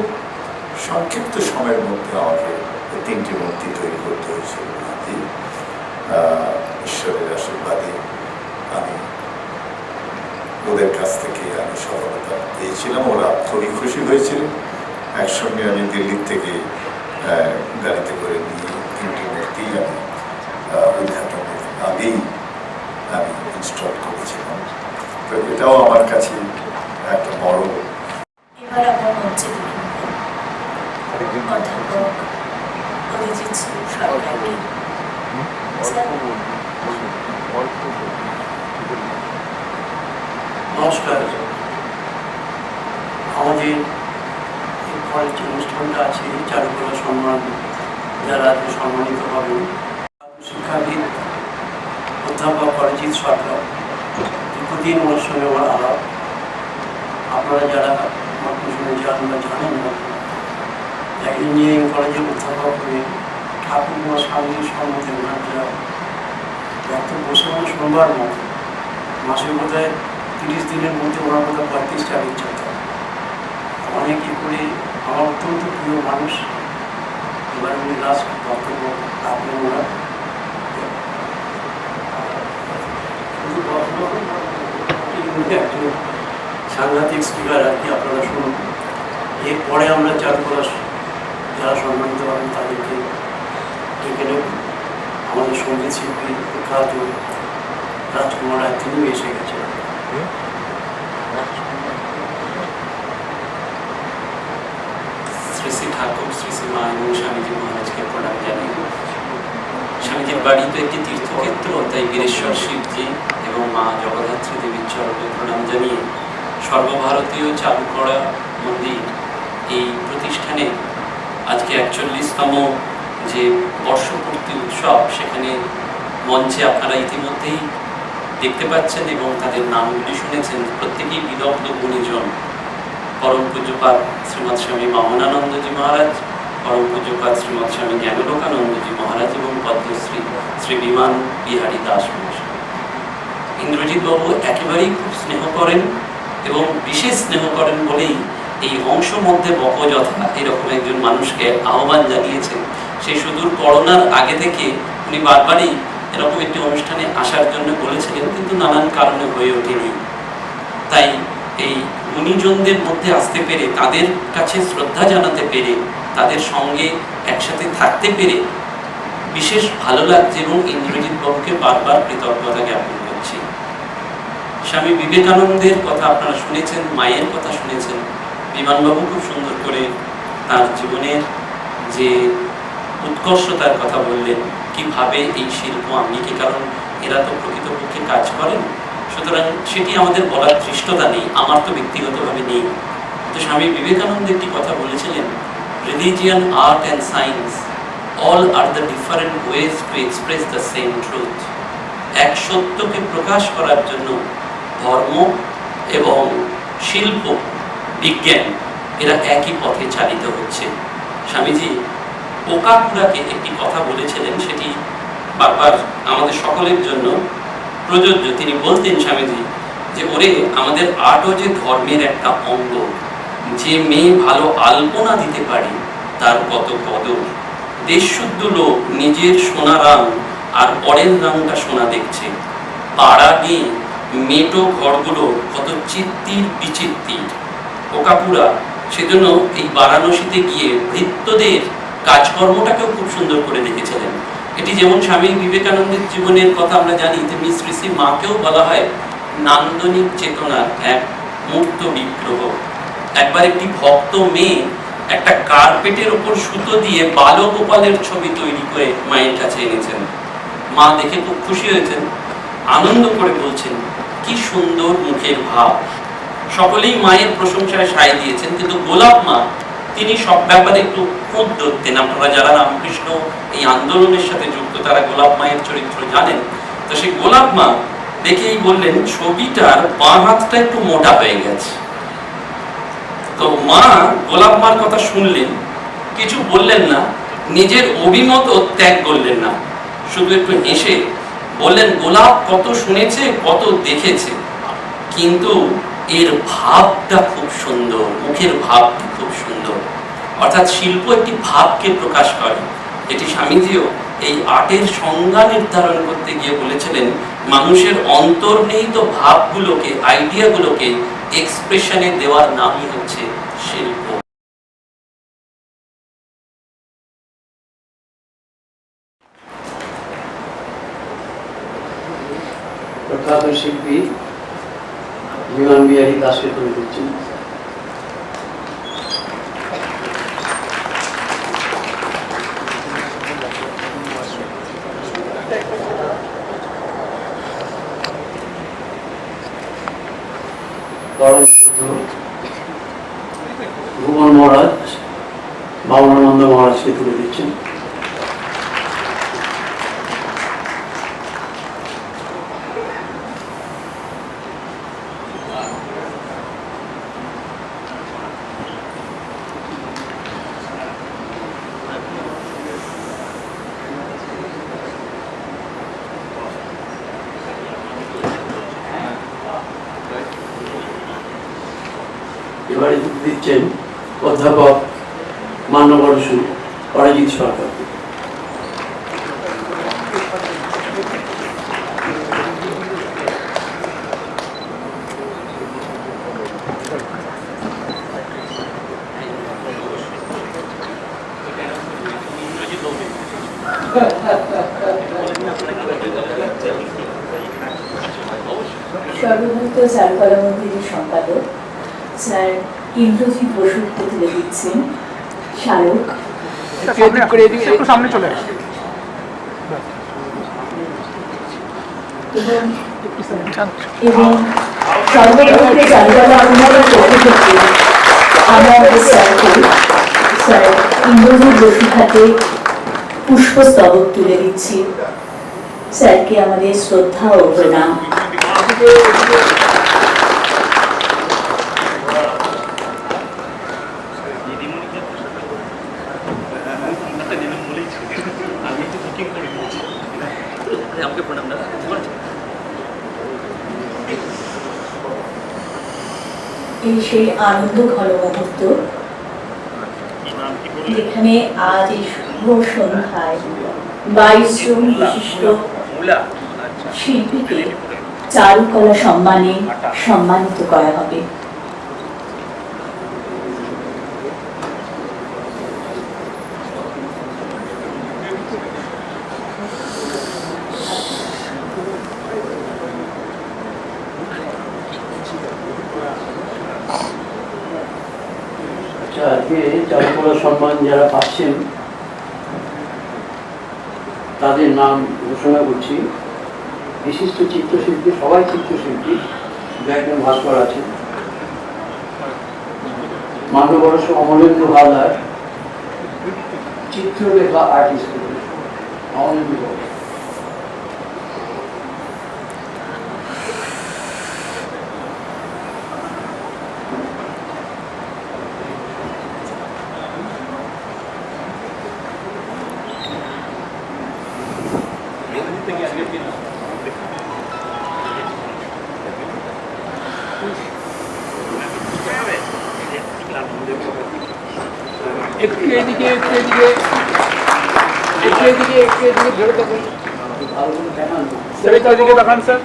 সংক্ষিপ্ত সময়ের মধ্যে আমাকে 3টি মূর্তি তৈরি করতে হয়েছিল। ঈশ্বরের আশীর্বাদে আমি ওদের কাছ থেকে আমি সফলতা পেয়েছিলাম। ওরা খুবই খুশি হয়েছিল। একসঙ্গে আমি দিল্লির থেকে গাড়িতে করে নিয়ে 3টি মূর্তি আমি উদ্ঘাটনের আগেই আমি ইনস্টল করেছিলাম। তো এটাও আমার কাছে একটা বড়। এবার আমার মঞ্চে নমস্কার। আমাদের এরপরের যে অনুষ্ঠানটা আছে চারুকলা সম্মান, যারা আজকে সম্মানিত হবেন, শিক্ষাবিদ অধ্যাপক অরিজিৎ সরকার। দীর্ঘদিন ওনার সঙ্গে আমার আলাপ। আপনারা যারা আমার পিছনে যান বা জানেন না, ইঞ্জিনিয়ারিং কলেজের অধ্যাপক হয়ে ঠাকুরমা স্বামীজির সম্বন্ধে ওনার যা বক্তব্য সেগুলো শুনবার মতো। মাসে বোধহয় 30 দিনের মধ্যে ওনার বোধহয় 35টা লেকচার থাকে। অনেক করে আমার অত্যন্ত প্রিয় মানুষ। এবার উনি লাস্ট বক্তব্য আপনি ওনার একজন সাংঘাতিক স্পিকার আর কি, আপনারা শুনুন। এরপরে আমরা চারুকলা যারা সম্মানিত হবেন তাদেরকে ডেকে নেব। আমাদের সঙ্গীত শিল্পী প্রখ্যাত রাজকুমার রায় তিনিও এসে গেছেন। শ্রী শ্রী ঠাকুর, শ্রী শ্রী মা এবং স্বামীজি মহারাজকে প্রণাম জানাই। স্বামীজির বাড়ি তো একটি তীর্থক্ষেত্র, তাই বীরেশ্বর শিবজি এবং মা জগদ্ধাত্রী দেবীর চরণে প্রণাম জানিয়ে সর্বভারতীয় চারুকলা মন্দির এই প্রতিষ্ঠানে আজকে 41তম যে বর্ষপূর্তি উৎসব, সেখানে মঞ্চে আপনারা ইতিমধ্যেই দেখতে পাচ্ছেন এবং তাদের নামগুলি শুনেছেন। প্রত্যেকেই বিদগ্ধ গুণীজন। পরম পূজ্যপাত শ্রীমৎ স্বামী মামনানন্দজি মহারাজ, পরম পূজ্যপাত শ্রীমৎ স্বামী জ্ঞানলোকানন্দজি মহারাজ এবং পদ্মশ্রী শ্রী বিমান বিহারী দাস মহাশয়। ইন্দ্রজিৎ বাবু একেবারেই খুব স্নেহ করেন এবং বিশেষ স্নেহ করেন বলেই এই অংশ মধ্যে বকযথা এরকম একজন মানুষকে আহ্বান জানিয়েছেন। সেই সুদূর করোনার আগে থেকে উনি বারবারই এরকম একটি অনুষ্ঠানে আসার জন্য বলেছিলেন, কিন্তু নানান কারণে হয়ে ওঠেনি। তাই এই গুণীজনদের মধ্যে আসতে পেরে, তাদের কাছে শ্রদ্ধা জানাতে পেরে, তাদের সঙ্গে একসাথে থাকতে পেরে বিশেষ ভালো লাগছে এবং ইন্দ্রজিৎ বাবুকে বারবার কৃতজ্ঞতা জ্ঞাপন করছি। স্বামী বিবেকানন্দের কথা আপনারা শুনেছেন, মায়ের কথা শুনেছেন। বিমানবাবু খুব সুন্দর করে তার জীবনের যে উৎকর্ষতার কথা বললেন, কিভাবে এই শিল্প আঙ্গিকে, কারণ এরা তো প্রকৃতপক্ষে কাজ করেন, সুতরাং সেটি আমাদের বলার ধৃষ্টতা নেই, আমার তো ব্যক্তিগতভাবে নেই। তো স্বামী বিবেকানন্দ একটি কথা বলেছিলেন, religion, art and science all are the different ways to express the same truth. এক সত্যকে প্রকাশ করার জন্য ধর্ম এবং শিল্প, বিজ্ঞান এরা একই পথে চালিত হচ্ছে। স্বামীজি ওকাকুরাকে একটি কথা বলেছিলেন, সেটি বারবার আমাদের সকলের জন্য প্রযোজ্য। তিনি বলতেন স্বামীজি যে, ওরে আমাদের আর্টও যে ধর্মের একটা অঙ্গ, যে মেয়ে ভালো আলপনা দিতে পারে তার কত কদর। দেশশুদ্ধ লোক নিজের সোনা রাং আর পরের রাংটা সোনা দেখছে। পাড়া গিয়ে মেটো ঘরগুলো কত চিত্তির বিচিত্তির। ওকাকুরা সেজন্য এই বারাণসীতে গিয়ে ভৃত্যদের কাজকর্মটাকেও খুব সুন্দর করে দেখেছিলেন। এটি যেমন স্বামী বিবেকানন্দের জীবনের কথা আমরা জানি, তেমনি শ্রী শ্রী মাকেও বলা হয় নান্দনিক চেতনার এক মূর্ত বিগ্রহ। একবার একটি ভক্ত মেয়ে একটা কার্পেটের ওপর সুতো দিয়ে বালগোপালের ছবি তৈরি করে মায়ের কাছে এনেছেন। মা দেখে খুব খুশি হয়েছেন, আনন্দ করে বলছেন, কি সুন্দর মুখের ভাব। সকলেই মায়ের প্রশংসায় সায় দিয়েছেন, কিন্তু গোলাপ মা তিনি সব ব্যাপারে একটু খুঁত ধরতেন। আপনারা যারা রামকৃষ্ণ এই আন্দোলনের সাথে যুক্ত তারা গোলাপ মায়ের চরিত্র জানেন। তো সেই গোলাপ মা দেখেই বললেন, ছবিটার বাঁ হাতটা একটু মোটা হয়ে গেছে। তো মা গোলাপ মার কথা শুনলেন, কিছু বললেন না, নিজের অভিমত ত্যাগ করলেন না, শুধু একটু হেসে বললেন, গোলাপ কত শুনেছে, কত দেখেছে, কিন্তু এর ভাবটা খুব সুন্দর, মুখের ভাবটি খুব সুন্দর। অর্থাৎ শিল্প একটি ভাবকে প্রকাশ করে। এটি স্বামীজিও এই আর্টের সংজ্ঞা নির্ধারণ করতে গিয়ে বলেছিলেন, মানুষের অন্তর্নিহিত ভাবগুলোকে, আইডিয়াগুলোকে এক্সপ্রেশনে দেওয়ার নামই হচ্ছে শিল্প। প্রখ্যাত শিল্পী বিমান বিহারী দাসের করে দিচ্ছেন। ভুবন মহারাজ বাবনানন্দ মহারাজকে তুলে দিচ্ছেন। এবারে দিচ্ছেন অধ্যাপক মান্যবর অরিজিৎ সরকার। সর্বভারতীয় চারুকলা মন্দিরের সম্পাদক স্যার ইন্দ্রজিৎ বসুকে তুলে দিচ্ছেন শারক। সামনে চলে আসে। এবং সর্বভারতীয় চারুকলা মন্দিরের পক্ষ থেকে আমরা আমাদের স্যারকে স্যার ইন্দ্রজিৎ বসুর হাতে পুষ্পস্তবক তুলে দিচ্ছি। স্যারকে আমাদের শ্রদ্ধা ও প্রণাম। এই সেই আনন্দ ঘন মুহূর্ত যেখানে আজ এই শুভ সন্ধ্যায় 22 জন বিশিষ্ট শিল্পীকে চারুকলা সম্মানে সম্মানিত করা হবে। আজকে চারুকলা সম্মান যারা পাচ্ছেন তাদের নাম ঘোষণা করছি। বিশিষ্ট চিত্রশিল্পী, সবাই চিত্রশিল্পী, একজন ভাস্কর আছেন। মান্যবর অমলেন্দু হালদার, চিত্রলেখা আর্টিস্ট অমলেন্দু হালদার। একটু এদিকে একটু এদিকে একটু এদিকে একটু এদিকে ধরে দেখুন স্যার, একটু এদিকে দেখান স্যার।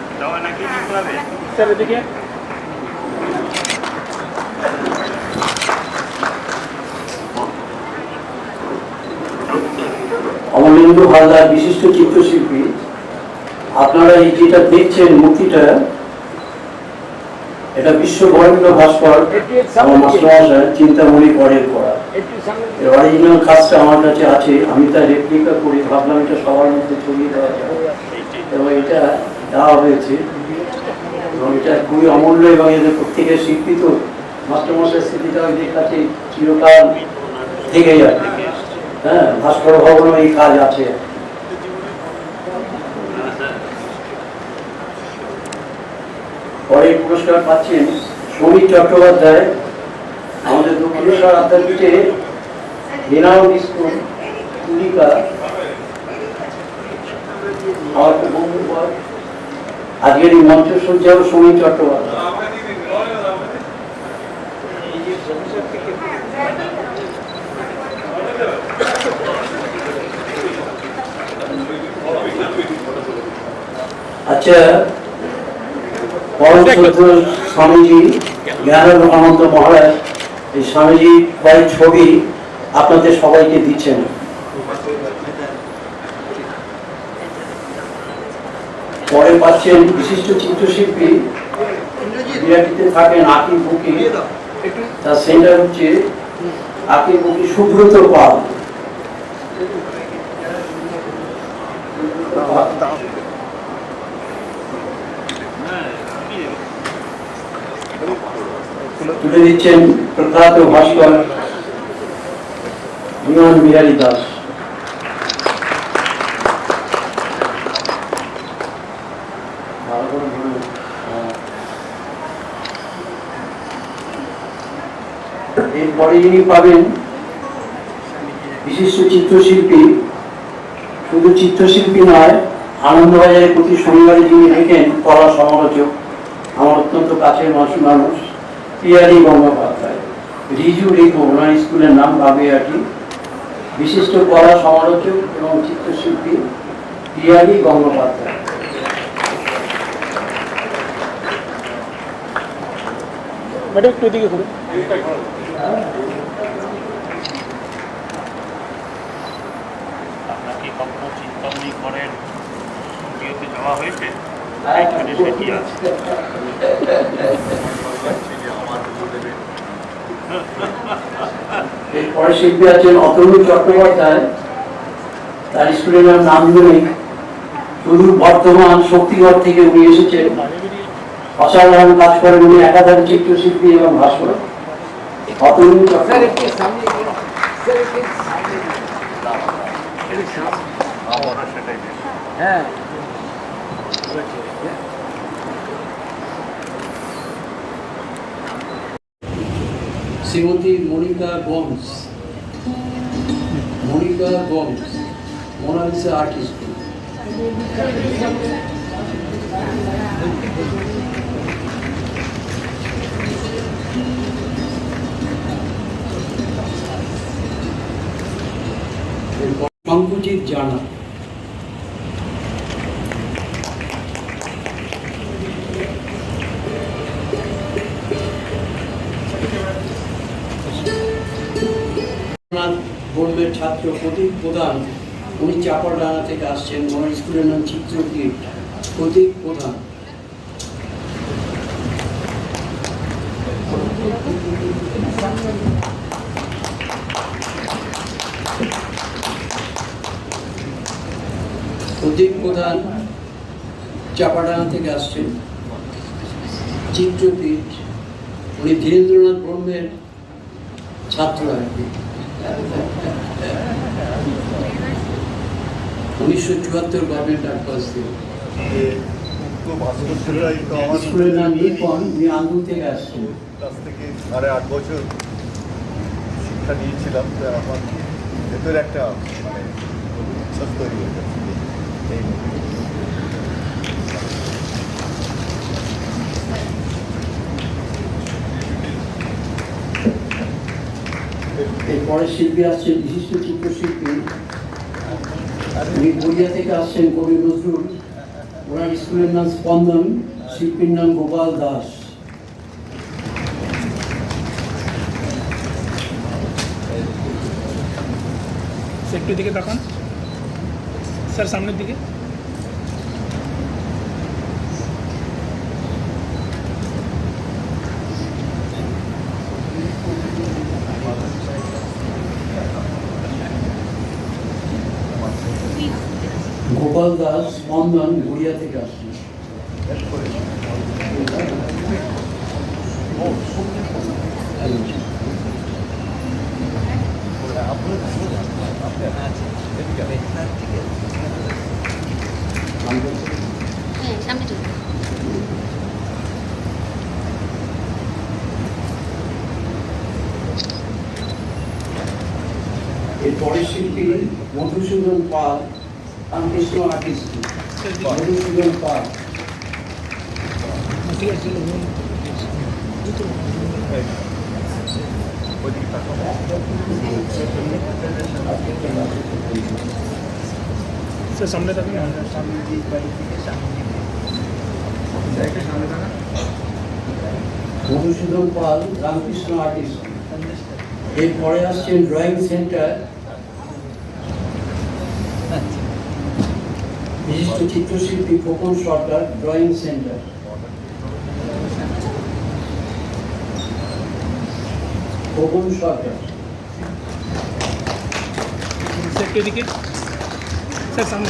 স্যার এদিকে অমলেন্দু হালদার বিশিষ্ট চিত্রশিল্পী। আপনারা এই যেটা দেখছেন মূর্তিটা, এটা বিশ্ববরেণ্য ভাস্কর আমার মাস্টারমশাই চিন্তামণি পরের করা। এর অরিজিনাল কাজটা আমার কাছে আছে, আমি তার রেপ্লিকা করি, ভাবলাম এটা সবার মধ্যে ছড়িয়ে দেওয়া যায় এবং এটা দেওয়া হয়েছে এবং এটা খুবই অমূল্য এবং এদের প্রত্যেকের শিল্পী তো মাস্টারমশাইয়ের স্মৃতিটা ওই কাছে চিরকাল থেকে যায়। হ্যাঁ, ভাস্কর ভবনও এই কাজ আছে। পরে পুরস্কার পাচ্ছেন সমীর চট্টোপাধ্যায়, আমাদের দক্ষিণেশ্বর আধ্যাত্মিকে হেনাও স্কুল তুলিকা, আমার বন্ধু। আজকের এই মঞ্চসজ্জাও সমীর চট্টোপাধ্যায়। আচ্ছা, পরম শ্রদ্ধেয় স্বামীজি জ্ঞানানন্দ মহারাজ এই স্বামীজি বাড়ির ছবি আপনাদের সবাইকে দিচ্ছেন। পরে পাচ্ছেন বিশিষ্ট চিত্রশিল্পী, বিরাটিতে থাকেন আকিব বুকি, তার সেন্টার হচ্ছে আকিব বুকি সুব্রত পাল। তুলে দিচ্ছেন প্রখ্যাত ভাস্কর বিমান বিহারী দাস। এরপরে যিনি পাবেন বিশিষ্ট চিত্রশিল্পী, শুধু চিত্রশিল্পী নয়, আনন্দবাজারে প্রতি শনিবারে যিনি লেখেন কলা সমালোচক, আমার অত্যন্ত কাছের মানুষ পিয়ারি গঙ্গোপাধ্যায়। রিজু রেখো, ওনার স্কুলের নাম বাগুইয়াটি। বিশিষ্ট কলা সমালোচক এবং চিত্রশিল্পী পিয়ারি গঙ্গোপাধ্যায়। একটু এদিকে ঘুরে। আপনাকে কখনো চিন্তামণি করেন ভিডিওতে যাওয়া হয়েছে? সেটি আছে। এরপরে শিল্পী আছেন অতনু চট্টোপাধ্যায়, তার স্কুলের নাম নান্দনিক। সুদূর বর্ধমান শক্তিগড় থেকে উনি এসেছেন, অসাধারণ কাজ করেন উনি, একাধারে চিত্রশিল্পী এবং ভাস্কর। অতনু হ্যাঁ, Shrimati Monica Gomes, Monalisa art school. Shankujit Jana, বোর্ডের ছাত্র প্রতীক প্রধান, উনি চাপাডাঙ্গা থেকে আসছেন, ওনার স্কুলের নাম চিত্রকীট। প্রতীক প্রধান। প্রতীক প্রধান চাপাডাঙ্গা থেকে আসছেন, চিত্রপীঠ। উনি ধীরেন্দ্রনাথ ব্রহ্মের ছাত্র আর কি। 1974 গভর্নমেন্ট আর্ট পাস থেকে। স্কুলের নাম নিপন, উনি আন্দুল থেকে আসছেন। কাছ থেকে 8.5 বছর শিক্ষা নিয়েছিলাম, তো আমার ভেতরে একটা মানে উচ্ছ্বাস তৈরি হয়ে গেছে। এরপরে শিল্পী আসছেন বিশিষ্ট চিত্রশিল্পী, উনি গড়িয়া থেকে আসছেন কবি নজরুল। ওনার স্কুলের নাম স্পন্দন, শিল্পীর নাম গোপাল দাস। একটু দিকে তাকান স্যার, সামনের দিকে। গোপাল দাস, স্পন্দন, গড়িয়া থেকে আসছেন। এরপরে শিল্পী মধুসূদন পাল, রামকৃষ্ণ আর্টিস্ট। মধুসূদন পাল। স্যার সামনে থাকুন। মধুসূদন পাল, রামকৃষ্ণ আর্টিস্ট। এরপরে আসছেন ড্রয়িং সেন্টার, বিশিষ্ট চিত্রশিল্পী খোকন সরকার, ড্রয়িং সেন্টার। খোকন সরকার। একটু এদিকে স্যার, সামনে।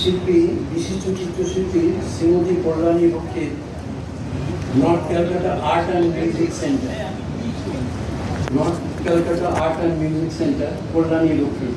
শিল্পী বিশিষ্ট চিত্রশিল্পী শ্রীমতী কল্যাণী বক্ষে north Calcutta art and music centre, north Calcutta art and music centre Kalyani Lakshmi.